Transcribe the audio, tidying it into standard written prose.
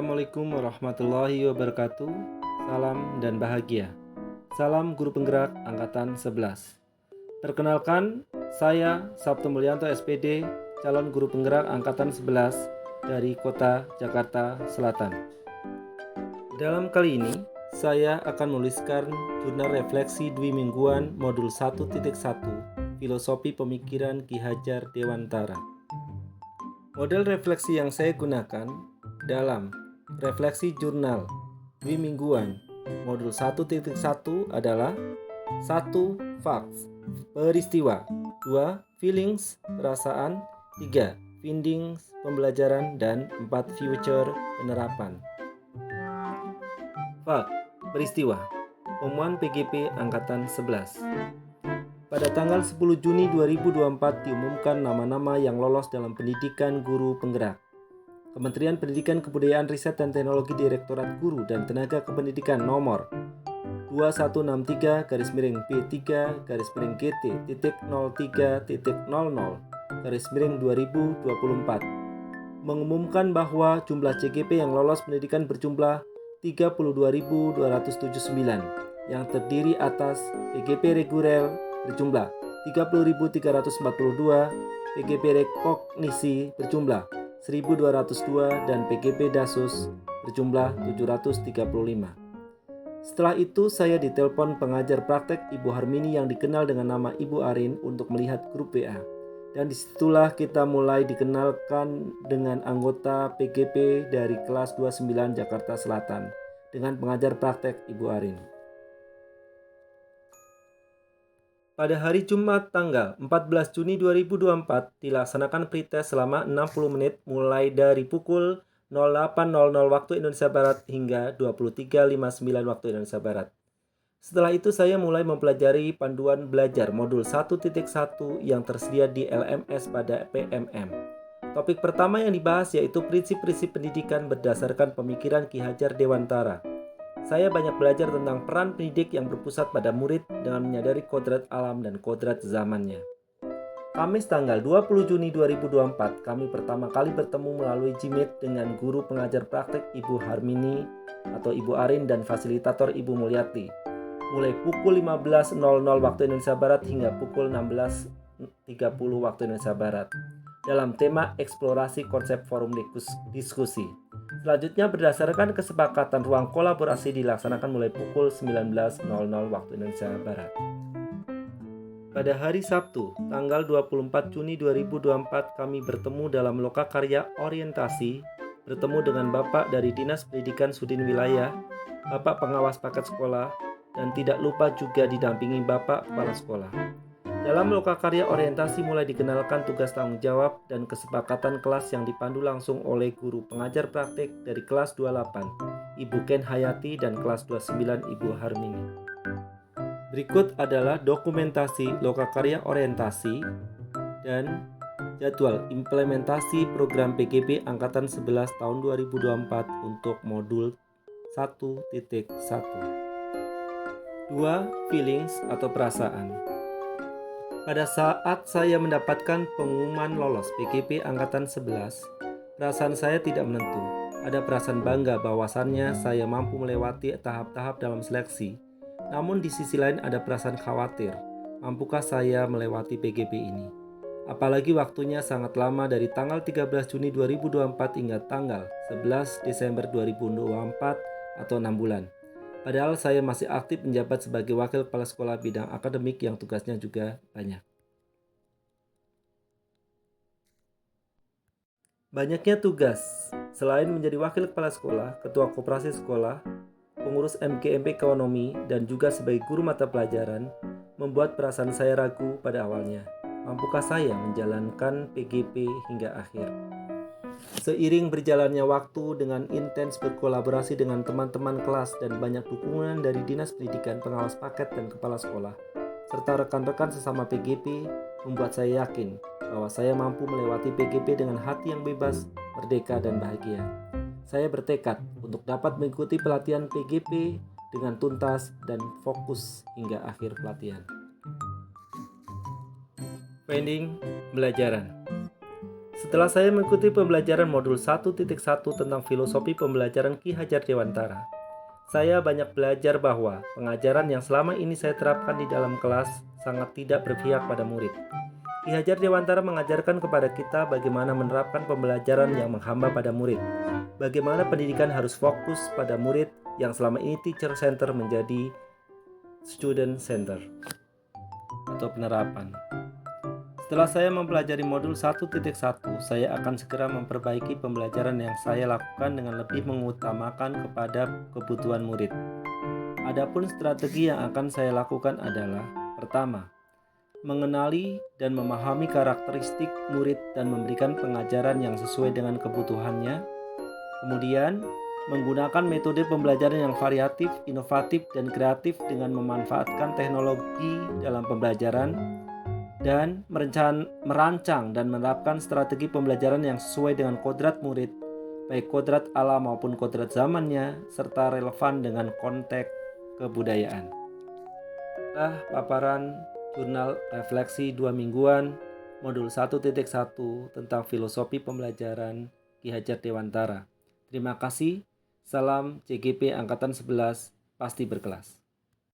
Assalamualaikum warahmatullahi wabarakatuh. Salam dan bahagia. Salam Guru Penggerak Angkatan 11. Perkenalkan, saya Sabto Mulyanto SPD, calon Guru Penggerak Angkatan 11 dari Kota Jakarta Selatan. Dalam kali ini, saya akan menuliskan jurnal refleksi dwi mingguan modul 1.1 Filosofi Pemikiran Ki Hajar Dewantara. Model refleksi yang saya gunakan dalam refleksi jurnal dwi mingguan modul 1.1 adalah 1. Facts, peristiwa, 2. Feelings, perasaan, 3. Findings, pembelajaran, dan 4. Future, penerapan. Fact, peristiwa, Pengumuman PGP Angkatan 11. Pada tanggal 10 Juni 2024 diumumkan nama-nama yang lolos dalam pendidikan guru penggerak. Kementerian Pendidikan Kebudayaan Riset dan Teknologi Direktorat Guru dan Tenaga Kependidikan nomor 2163-pt.03.00/2024 mengumumkan bahwa jumlah CGP yang lolos pendidikan berjumlah 32.279 yang terdiri atas PGP reguler berjumlah 30.342, PGP rekognisi berjumlah 1.202 dan PGP Dasus berjumlah 735. Setelah itu saya ditelepon pengajar praktek Ibu Harmini yang dikenal dengan nama Ibu Arin untuk melihat grup WA. Dan disitulah kita mulai dikenalkan dengan anggota PGP dari kelas 29 Jakarta Selatan dengan pengajar praktek Ibu Arin. Pada hari Jumat tanggal 14 Juni 2024 dilaksanakan pretest selama 60 menit mulai dari pukul 08.00 waktu Indonesia Barat hingga 23.59 waktu Indonesia Barat. Setelah itu saya mulai mempelajari panduan belajar modul 1.1 yang tersedia di LMS pada PMM. Topik pertama yang dibahas yaitu prinsip-prinsip pendidikan berdasarkan pemikiran Ki Hajar Dewantara. Saya banyak belajar tentang peran pendidik yang berpusat pada murid dengan menyadari kodrat alam dan kodrat zamannya. Kamis tanggal 20 Juni 2024, kami pertama kali bertemu melalui Jimit dengan guru pengajar praktek Ibu Harmini atau Ibu Arin dan fasilitator Ibu Mulyati. Mulai pukul 15.00 waktu Indonesia Barat hingga pukul 16.30 waktu Indonesia Barat. Dalam tema eksplorasi konsep forum diskusi. Selanjutnya berdasarkan kesepakatan ruang kolaborasi dilaksanakan mulai pukul 19.00 waktu Indonesia Barat. Pada hari Sabtu, tanggal 24 Juni 2024 kami bertemu dalam lokakarya orientasi, bertemu dengan Bapak dari Dinas Pendidikan Sudin Wilayah, Bapak Pengawas Paket Sekolah, dan tidak lupa juga didampingi Bapak Kepala Sekolah. Dalam lokakarya orientasi mulai dikenalkan tugas tanggung jawab dan kesepakatan kelas yang dipandu langsung oleh guru pengajar praktik dari kelas 28, Ibu Ken Hayati dan kelas 29, Ibu Harmini. Berikut adalah dokumentasi lokakarya orientasi dan jadwal implementasi program PGP Angkatan 11 tahun 2024 untuk modul 1.1. 2. Feelings atau perasaan. Pada saat saya mendapatkan pengumuman lolos PGP Angkatan 11, perasaan saya tidak menentu. Ada perasaan bangga bahwasannya saya mampu melewati tahap-tahap dalam seleksi. Namun di sisi lain ada perasaan khawatir, mampukah saya melewati PGP ini? Apalagi waktunya sangat lama dari tanggal 13 Juni 2024 hingga tanggal 11 Desember 2024 atau 6 bulan. Padahal saya masih aktif menjabat sebagai wakil kepala sekolah bidang akademik yang tugasnya juga banyak. Banyaknya tugas, selain menjadi wakil kepala sekolah, ketua koperasi sekolah, pengurus MKMP ekonomi, dan juga sebagai guru mata pelajaran, membuat perasaan saya ragu pada awalnya. Mampukah saya menjalankan PGP hingga akhir? Seiring berjalannya waktu dengan intens berkolaborasi dengan teman-teman kelas dan banyak dukungan dari Dinas Pendidikan, Pengawas Paket, dan Kepala Sekolah, serta rekan-rekan sesama PGP, membuat saya yakin bahwa saya mampu melewati PGP dengan hati yang bebas, merdeka, dan bahagia. Saya bertekad untuk dapat mengikuti pelatihan PGP dengan tuntas dan fokus hingga akhir pelatihan. Finding pembelajaran. Setelah saya mengikuti pembelajaran modul 1.1 tentang filosofi pembelajaran Ki Hajar Dewantara, saya banyak belajar bahwa pengajaran yang selama ini saya terapkan di dalam kelas sangat tidak berpihak pada murid. Ki Hajar Dewantara mengajarkan kepada kita bagaimana menerapkan pembelajaran yang menghamba pada murid. Bagaimana pendidikan harus fokus pada murid yang selama ini teacher center menjadi student center atau penerapan. Setelah saya mempelajari modul 1.1, saya akan segera memperbaiki pembelajaran yang saya lakukan dengan lebih mengutamakan kepada kebutuhan murid. Adapun strategi yang akan saya lakukan adalah: pertama, mengenali dan memahami karakteristik murid dan memberikan pengajaran yang sesuai dengan kebutuhannya. Kemudian, menggunakan metode pembelajaran yang variatif, inovatif, dan kreatif dengan memanfaatkan teknologi dalam pembelajaran, dan merancang dan menerapkan strategi pembelajaran yang sesuai dengan kodrat murid, baik kodrat alam maupun kodrat zamannya, serta relevan dengan konteks kebudayaan. Paparan jurnal refleksi 2 mingguan modul 1.1 tentang filosofi pembelajaran Ki Hajar Dewantara. Terima kasih. Salam CGP Angkatan 11, pasti berkelas.